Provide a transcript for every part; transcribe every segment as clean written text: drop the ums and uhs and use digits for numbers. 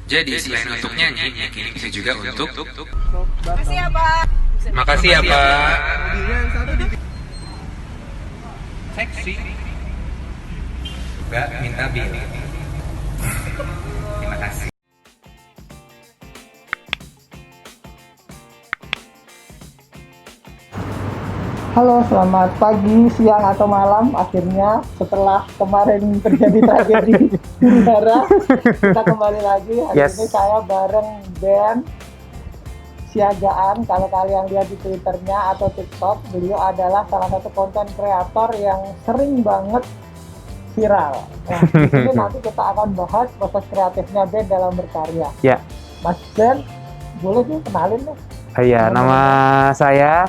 Jadi selain untuk nyanyi, mic ini bisa juga untuk Makasih ya, Pak. makasih ya Pak. Mobilnya yang satu di Seksi. Mbak minta bil. Terima kasih. Halo, selamat pagi, siang, atau malam. Akhirnya setelah kemarin terjadi tragedi di udara, kita kembali lagi. Hari Yes. ini saya bareng Ben Siagaan. Kalau kalian lihat di Twitternya atau TikTok, beliau adalah salah satu konten kreator yang sering banget viral. Nah, di sini nanti kita akan bahas proses kreatifnya Ben dalam berkarya. Ya. Mas Ben, boleh sih kenalin nih? Iya, nama saya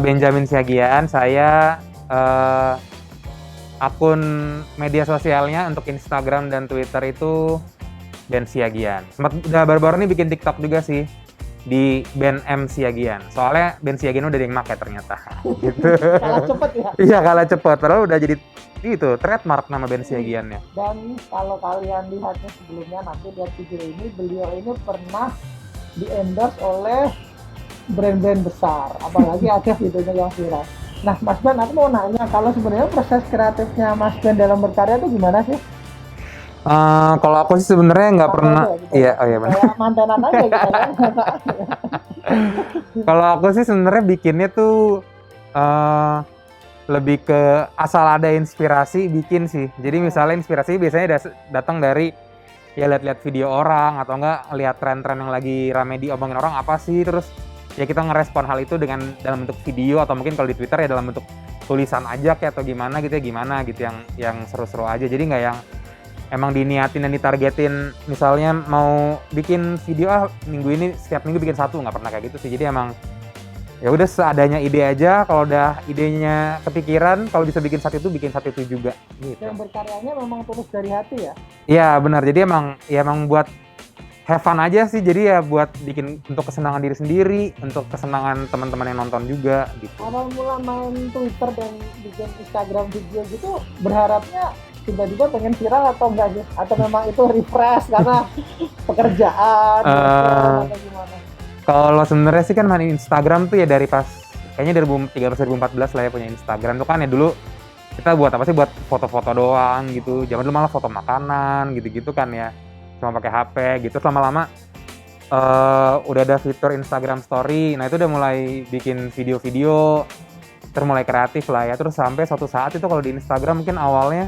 Benjamin Siagian. Saya akun media sosialnya untuk Instagram dan Twitter itu Ben Siagian. Udah baru-baru ini bikin TikTok juga sih di Ben M Siagian. Soalnya Ben Siagian udah ada yang make ternyata. Gitu. Kalah cepet ya. Iya, kalah cepet. Padahal udah jadi itu trademark nama Ben Siagiannya. Dan kalau kalian lihatnya sebelumnya, nanti lihat video ini, beliau ini pernah di-endorse oleh brand-brand besar, apalagi ada videonya yang viral. Nah, Mas Ben, aku mau nanya, kalau sebenarnya proses kreatifnya Mas Ben dalam berkarya itu gimana sih? Kalau aku sih sebenarnya nggak Apa pernah. aja gitu? Iya, oh iya benar. Kayak mantenan aja gitu kan. Kalau aku sih sebenarnya bikinnya tuh lebih ke asal ada inspirasi bikin sih. Jadi misalnya inspirasi biasanya datang dari ya lihat-lihat video orang atau enggak lihat tren-tren yang lagi rame diomongin orang apa sih, terus ya kita ngerespon hal itu dengan dalam bentuk video atau mungkin kalau di Twitter ya dalam bentuk tulisan aja kayak atau gimana gitu yang seru-seru aja. Jadi nggak yang emang diniatin dan ditargetin misalnya mau bikin video minggu ini setiap minggu bikin satu, nggak pernah kayak gitu sih. Jadi emang ya udah seadanya ide aja, kalau udah idenya kepikiran kalau bisa bikin saat itu juga gitu. Yang berkaryanya memang tulus dari hati ya? Iya benar, jadi emang buat have fun aja sih, jadi ya buat bikin untuk kesenangan diri sendiri, untuk kesenangan teman-teman yang nonton juga gitu. Awal mula main Twitter dan bikin Instagram video gitu, berharapnya tiba-tiba pengen viral atau enggak sih? Atau memang itu refresh karena pekerjaan atau gimana? Kalau sebenarnya sih kan main Instagram tuh ya dari pas kayaknya 2013-2014 lah ya punya Instagram tuh kan ya. Dulu kita buat apa sih, buat foto-foto doang gitu. Zaman dulu malah foto makanan gitu-gitu kan ya, cuma pakai HP gitu. Lama-lama udah ada fitur Instagram Story, nah itu udah mulai bikin video-video, terus mulai kreatif lah ya. Terus sampai suatu saat itu kalau di Instagram mungkin awalnya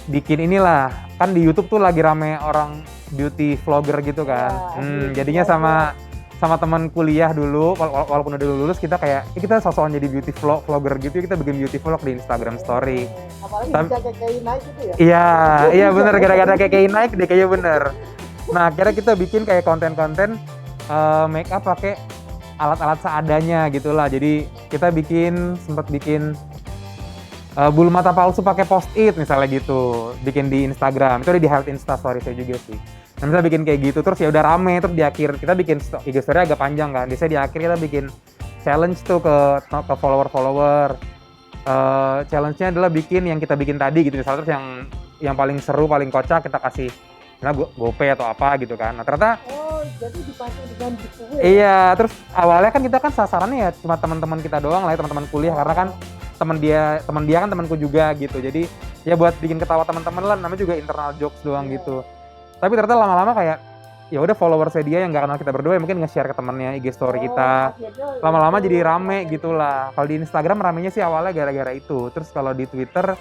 bikin inilah, kan di YouTube tuh lagi rame orang beauty vlogger gitu kan. Jadinya sama teman kuliah dulu, walaupun udah lulus, kita kayak kita sosokan jadi beauty vlogger gitu, kita bikin beauty vlog di Instagram Story. Apalagi bisa kayak naik gitu ya? Iya bener, gara-gara kayak naik deh kayaknya bener. Nah akhirnya kita bikin kayak konten-konten make up pakai alat-alat seadanya gitulah. Jadi kita sempat bikin bulu mata palsu pakai post-it misalnya gitu, bikin di Instagram. Itu udah di highlight Insta Story saya juga sih. Nah, misalnya bikin kayak gitu, terus ya udah rame, terus di akhir kita bikin IG story agak panjang kan. Biasanya di akhir kita bikin challenge tuh ke follower-follower. Challenge-nya adalah bikin yang kita bikin tadi gitu, misalnya terus yang paling seru, paling kocak kita kasih GoPay atau apa gitu kan. Nah, ternyata jadi dipakai dengan giveaway. iya, terus awalnya kan kita kan sasarannya ya cuma teman-teman kita doang lah ya, teman-teman kuliah, karena kan teman dia kan temanku juga gitu. Jadi ya buat bikin ketawa teman-teman lah, namanya juga internal jokes doang gitu. Tapi ternyata lama-lama kayak ya udah followersnya dia yang nggak kenal kita berdua ya mungkin nge-share ke temennya IG story kita. Lama-lama jadi rame gitulah. Kalau di Instagram ramenya sih awalnya gara-gara itu. Terus kalau di Twitter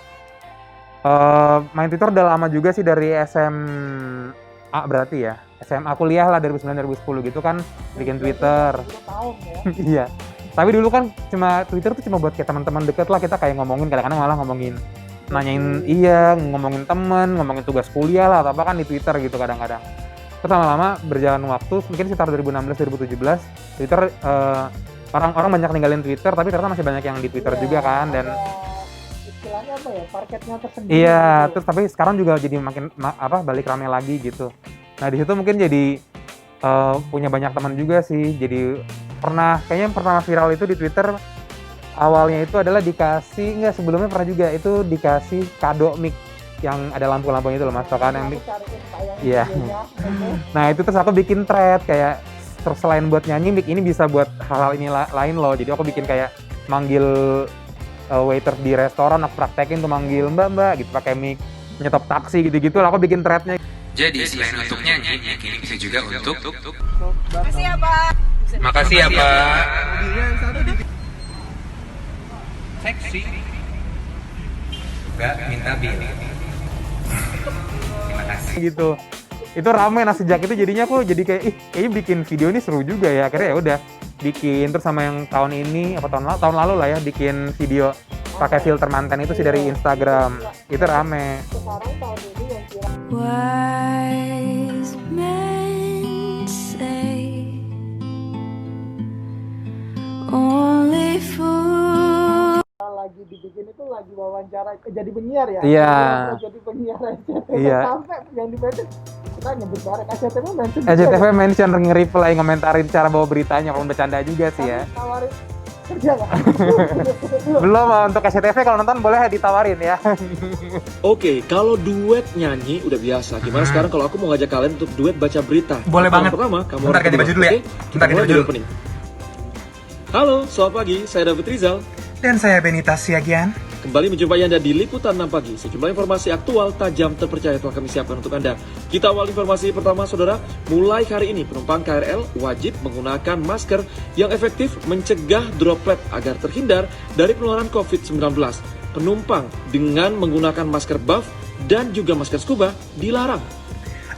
main Twitter udah lama juga sih, dari SMA berarti ya. SMA kuliah lah, 2009-2010 gitu kan bikin Twitter. 10 tahun ya. Iya. Tapi dulu kan Twitter tuh cuma buat kayak teman-teman deket lah, kita kayak ngomongin, kadang-kadang malah ngomongin ngomongin temen, ngomongin tugas kuliah lah atau apa kan di Twitter gitu kadang-kadang. Terus lama-lama berjalan waktu, mungkin sekitar 2016-2017, Twitter orang-orang banyak ninggalin Twitter, tapi ternyata masih banyak yang di Twitter juga kan. Dan istilahnya apa ya, parketnya tersendiri. iya, terus tapi sekarang juga jadi makin balik rame lagi gitu. Nah di situ mungkin jadi punya banyak teman juga sih. Jadi kayaknya yang pernah viral itu di Twitter awalnya itu adalah sebelumnya pernah juga itu dikasih kado mic yang ada lampu-lampunya itu loh Mas, tau kan yang Aku cariin tayang Iya. videonya. Oke. nah itu terus aku bikin thread kayak terus selain buat nyanyi Mik ini bisa buat hal-hal ini lain loh, jadi aku bikin kayak manggil waiter di restoran, aku praktekin tuh manggil mbak gitu pakai mic, nyetop taksi gitu-gitu lah, aku bikin threadnya. Jadi selain untuk nyanyi, kini bisa juga untuk Makasih ya, Pak. makasih ya Pak. Seksi. Juga minta bil. Terima kasih. Gitu itu rame. Nah sejak itu jadinya aku jadi kayak kayaknya bikin video ini seru juga ya, akhirnya ya udah bikin. Terus sama yang tahun ini apa tahun lalu lah ya bikin video pakai filter manten itu sih dari Instagram, itu rame. Sekarang tahun ini yang viral Wise men say only fools lagi dibikin itu lagi wawancara jadi penyiar ya. Iya. Jadi penyiar SCTV Iya. sampai yang di mention kita nyebut bareng SCTV mention. SCTV mention nge-reply ngomentarin cara bawa beritanya, kalau bercanda juga sih ya. Tawarin kerja nggak? Belum, untuk SCTV kalau nonton boleh ditawarin ya. Oke, kalau duet nyanyi udah biasa. Gimana sekarang kalau aku mau ngajak kalian untuk duet baca berita? Boleh Yang banget. Pertama, kamu Bentar harus ganti berdua, baju dulu ya. oke? Kita Bentar ganti mulai baju dari dulu. opening. Halo, selamat pagi. Saya David Rizal. Dan saya Benita Siagian. Kembali menjumpai Anda di Liputan 6 Pagi. Sejumlah informasi aktual, tajam, terpercaya telah kami siapkan untuk Anda. Kita awal informasi pertama, saudara. Mulai hari ini, penumpang KRL wajib menggunakan masker yang efektif mencegah droplet agar terhindar dari penularan COVID-19. Penumpang dengan menggunakan masker buff dan juga masker scuba dilarang.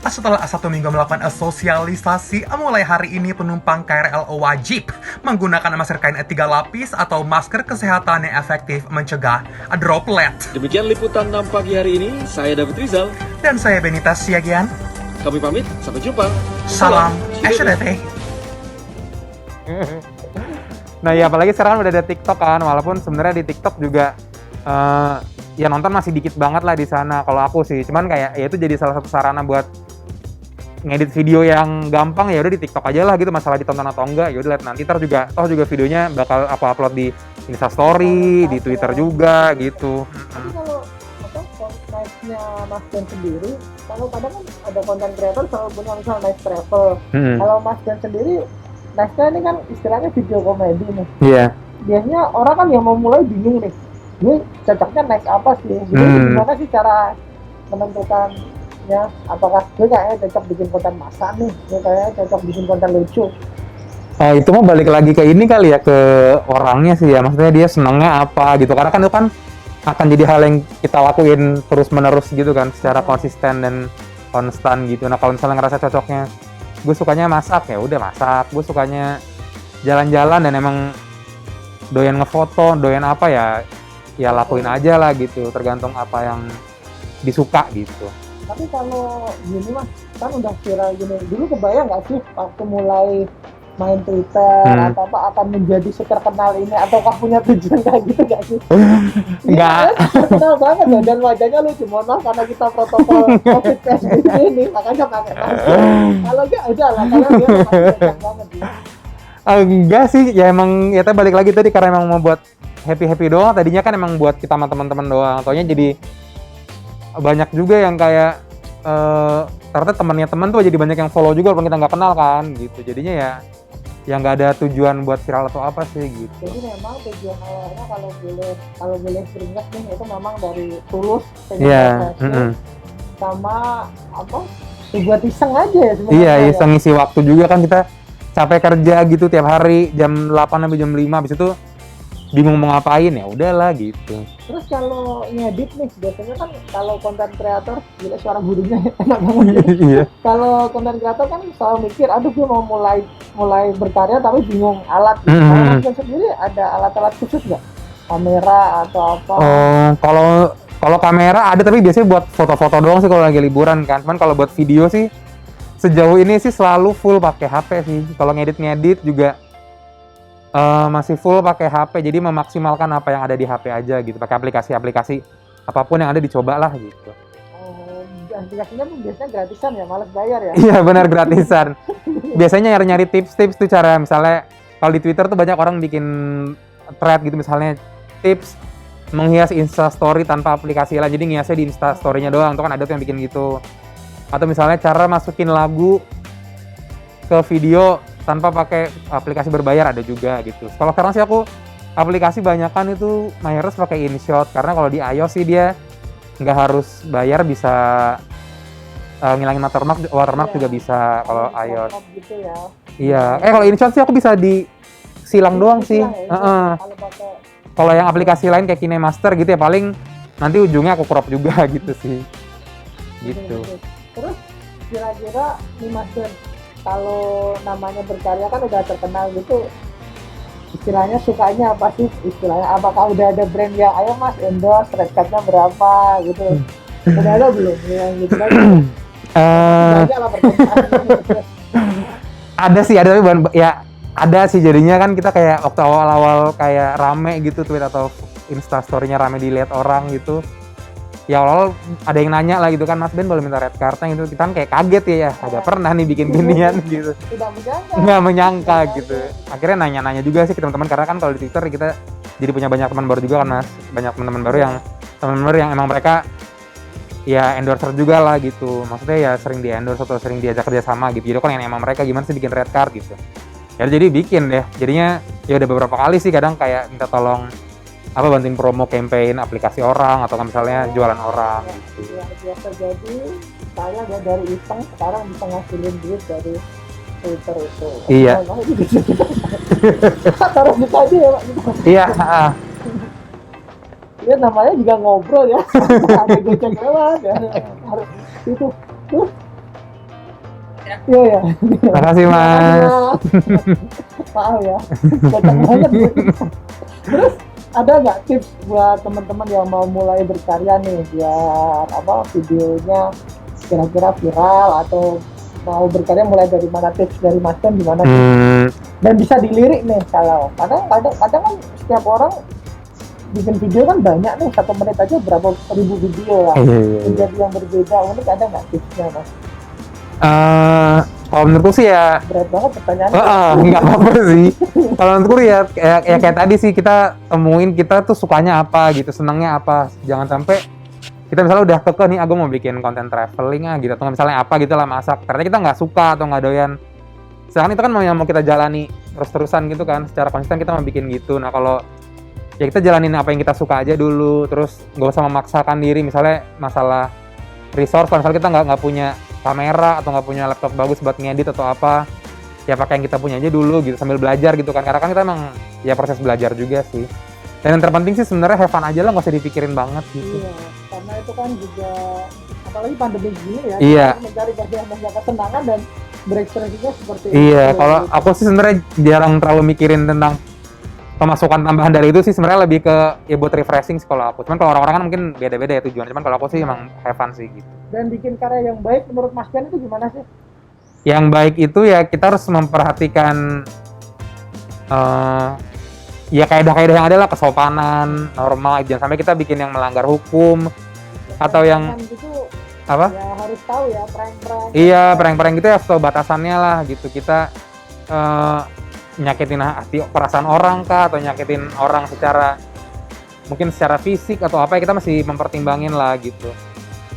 Setelah 1 minggu melakukan sosialisasi, mulai hari ini penumpang KRL wajib menggunakan masker kain 3 lapis atau masker kesehatan yang efektif mencegah droplet. Demikian Liputan 6 Pagi hari ini. Saya David Rizal. Dan saya Benita Siagian. Kami pamit, sampai jumpa. Salam SCTV. Nah ya apalagi sekarang udah ada TikTok kan, walaupun sebenarnya di TikTok juga ya nonton masih dikit banget lah di sana kalau aku sih. Cuman kayak ya itu jadi salah satu sarana buat ngedit video yang gampang, ya udah di TikTok aja lah gitu, masalah ditonton atau enggak ya udah lihat nanti. Ntar juga juga videonya bakal aku upload di Insta Story, di Twitter juga gitu. Tapi kalau apa nice-nya Mas Dan sendiri, kalau kadang kan ada konten creator selalu punya misal nice travel. Kalau Mas Dan sendiri, nice-nya ini kan istilahnya video komedi nih. Iya. Biasanya orang kan yang mau mulai bingung nih, ini cocoknya nice apa sih? Jadi gimana sih cara menentukannya? Apakah gue kayaknya cocok bikin konten masak nih, gue kayaknya cocok bikin konten lucu. Oh itu mah balik lagi ke ini kali ya, ke orangnya sih ya, maksudnya dia senengnya apa gitu, karena kan itu kan akan jadi hal yang kita lakuin terus menerus gitu kan, secara konsisten dan konstan gitu. Nah kalau misalnya ngerasa cocoknya gue sukanya masak, ya udah masak. Gue sukanya jalan-jalan dan emang doyan ngefoto, doyan apa ya lakuin aja lah gitu, tergantung apa yang disuka gitu. Tapi kalau gini Mas, kan udah viral gini, dulu kebayang nggak sih waktu mulai main Twitter atau apa akan menjadi seterkenal ini, ataukah punya tujuan kayak gitu nggak sih? Enggak. Terkenal banget ya, dan wajahnya lucu, mohon maaf karena kita protokol COVID PSBB ini, makanya pakai masker. Kalau enggak udah lah, kalau dia masih banyak banget ya. Enggak sih, ya emang ya balik lagi tadi karena emang mau buat happy doang. Tadinya kan emang buat kita sama teman-teman doang. Taunya jadi banyak juga yang kayak ternyata temannya teman tuh jadi banyak yang follow juga walaupun kita nggak kenal kan gitu. Jadinya ya nggak ada tujuan buat viral atau apa sih gitu. Jadi memang tujuan awalnya kalau boleh keringat nih itu memang dari tulus pengen Iya. passion, sama apa? Ya buat iseng aja ya sebenarnya. Iya, ya. iseng ngisi waktu juga kan, kita capek kerja gitu tiap hari jam 8 sampai jam 5, habis itu bingung mau ngapain, ya udahlah gitu. Terus kalau ngedit nih, biasanya kan kalau konten kreator, gila suara gurunya enak banget. Iya. Kalau konten kreator kan selalu mikir, aduh gue mau mulai berkarya tapi bingung alat. Mm-hmm. Kalau Mas sendiri ada alat-alat khusus nggak? Kamera atau apa? Oh, kalau kamera ada, tapi biasanya buat foto-foto doang sih kalau lagi liburan kan. Cuman kalau buat video sih sejauh ini sih selalu full pakai HP sih. Kalau ngedit juga masih full pakai HP, jadi memaksimalkan apa yang ada di HP aja gitu, pakai aplikasi-aplikasi apapun yang ada dicoba lah gitu. Oh, aplikasinya pun biasanya gratisan ya, males bayar ya. Iya benar, gratisan. Biasanya nyari-nyari tips-tips tuh, cara misalnya kalau di Twitter tuh banyak orang bikin thread gitu, misalnya tips menghias Instastory tanpa aplikasi lain, jadi ngiasnya di Instastory-nya doang. Itu kan ada tuh yang bikin gitu. Atau misalnya cara masukin lagu ke video tanpa pakai aplikasi berbayar ada juga gitu. Kalau sekarang sih aku aplikasi banyakan itu mayoritas pakai InShot, karena kalau di iOS sih dia nggak harus bayar, bisa ngilangin watermark juga bisa kalau iOS. Gitu ya. Iya, kalau InShot sih aku bisa disilang doang sih. Kalau pakai Kalau yang aplikasi lain kayak KineMaster gitu ya paling nanti ujungnya aku crop juga gitu sih. Gitu. Terus kira-kira nih Mas Ben, kalau namanya berkarya kan udah terkenal gitu, istilahnya sukanya apa sih? Istilahnya apakah udah ada brand yang ayo Mas endorse, red card-nya berapa gitu? Udah ada belum yang gitu kan? Banyak lah pertanyaan. Ada sih, ada tapi ya ada sih, jadinya kan kita kayak waktu awal-awal kayak rame gitu tweet atau Instastory-nya rame dilihat orang gitu. Ya awal ada yang nanya lah gitu kan, Mas Ben boleh minta red card-nya gitu. Kita kan kayak kaget ya, agak pernah nih bikin ginian gitu. Nggak menyangka gitu. Akhirnya nanya-nanya juga sih ke teman-teman, karena kan kalau di Twitter kita jadi punya banyak teman baru juga kan Mas. Banyak teman-teman baru yang emang mereka ya endorser juga lah gitu. Maksudnya ya sering di endorse atau sering diajak kerja sama gitu. Jadi kan yang emang mereka gimana sih bikin red card gitu. Ya jadi bikin deh. Jadinya ya udah beberapa kali sih kadang kayak minta tolong bantuin promo campaign aplikasi orang atau kan misalnya jualan orang gitu. Ya, biasa jadi saya dari iseng sekarang bisa ngasilin duit dari Twitter itu. Iya. Taruh buka aja ya Pak. Iya, Dia namanya juga ngobrol ya. Ada goceng lewat ya. Itu. Iya ya. makasih Mas. Maaf ya. Goceng banget. Terus ada nggak tips buat teman-teman yang mau mulai berkarya nih biar videonya kira-kira viral atau mau berkarya mulai dari mana, tips dari Mas Ben gimana sih? Dan bisa dilirik nih kalau kadang kan setiap orang bikin video kan banyak nih, 1 menit aja berapa ribu video lah. Menjadi yang berbeda unik, ada nggak tipsnya Mas? Kalau menurutku sih ya Berat banget pertanyaannya. nggak apa-apa sih. Kalau menurutku ya kayak tadi sih kita temuin kita tuh sukanya apa gitu, senangnya apa. Jangan sampai kita misalnya udah kekeh nih, aku mau bikin konten traveling gitu, atau misalnya apa gitu lah, masak. Ternyata kita nggak suka atau nggak doyan. Sedangkan itu kan yang mau kita jalani terus-terusan gitu kan, secara konsisten kita mau bikin gitu. Nah kalau ya kita jalanin apa yang kita suka aja dulu, terus nggak usah memaksakan diri. Misalnya masalah resource, kalau misalnya kita nggak punya kamera atau nggak punya laptop bagus buat ngedit atau apa, ya pakai yang kita punya aja dulu gitu sambil belajar gitu kan, karena kan kita emang ya proses belajar juga sih. Dan yang terpenting sih sebenarnya have fun aja lah, nggak usah dipikirin banget gitu. Iya, karena itu kan juga apalagi pandemi gini ya, Iya. kita mencari banyak kesenangan dan berekspresinya seperti itu. Iya, kalau aku sih sebenarnya jarang terlalu mikirin tentang pemasukan tambahan dari itu sih, sebenarnya lebih ke ya buat refreshing sih kalau aku. Cuman kalau orang-orang kan mungkin beda-beda ya tujuan. Cuman kalau aku sih emang have fun sih gitu. Dan bikin karya yang baik menurut Mas Ben itu gimana sih? Yang baik itu ya kita harus memperhatikan ya kaidah-kaidah yang ada lah, kesopanan, norma. Jangan sampai kita bikin yang melanggar hukum atau yang gitu, apa? ya harus tahu ya prank-prank. Iya, prank-prank gitu ya harus tahu batasannya lah gitu. Kita nyakitin hati perasaan orang kah, atau nyakitin orang secara mungkin secara fisik atau apa, ya kita masih mempertimbangin lah gitu.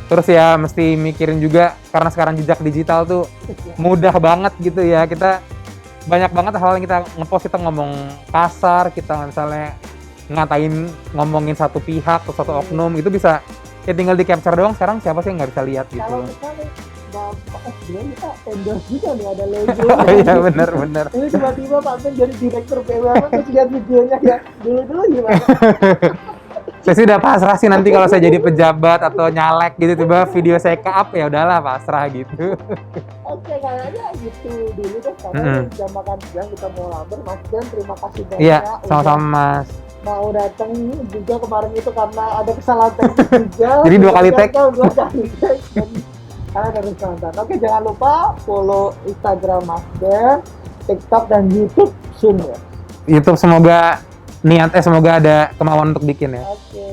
Terus ya mesti mikirin juga, karena sekarang jejak digital tuh mudah banget gitu ya, kita banyak banget hal yang kita ngepost, kita ngomong kasar, kita misalnya ngomongin satu pihak atau satu oknum, itu bisa ya tinggal di capture doang. Sekarang siapa sih yang nggak bisa lihat gitu. Kalau misalnya Bapak SBM kita endorse juga nih, ada logo. Iya benar. Ini tiba-tiba Pak Ben jadi direktur BUMN, terus lihat videonya ya dulu gimana? Saya sih udah pasrah sih, nanti kalau saya jadi pejabat atau nyalek gitu, tiba video saya ke-up ya udahlah pasrah gitu. Oke, kayaknya gitu dulu deh, karena jam makan siang kita mau labur. Mas Ben, terima kasih banyak. Iya, sama-sama Mas. Mau datang juga kemarin itu karena ada kesalahan teknis juga. Jadi 2 kali tag. 2 kali tag. Karena harus nonton. Oke, jangan lupa follow Instagram Mas Ben, TikTok dan YouTube soon ya. YouTube semoga ada kemauan untuk bikin ya. Oke.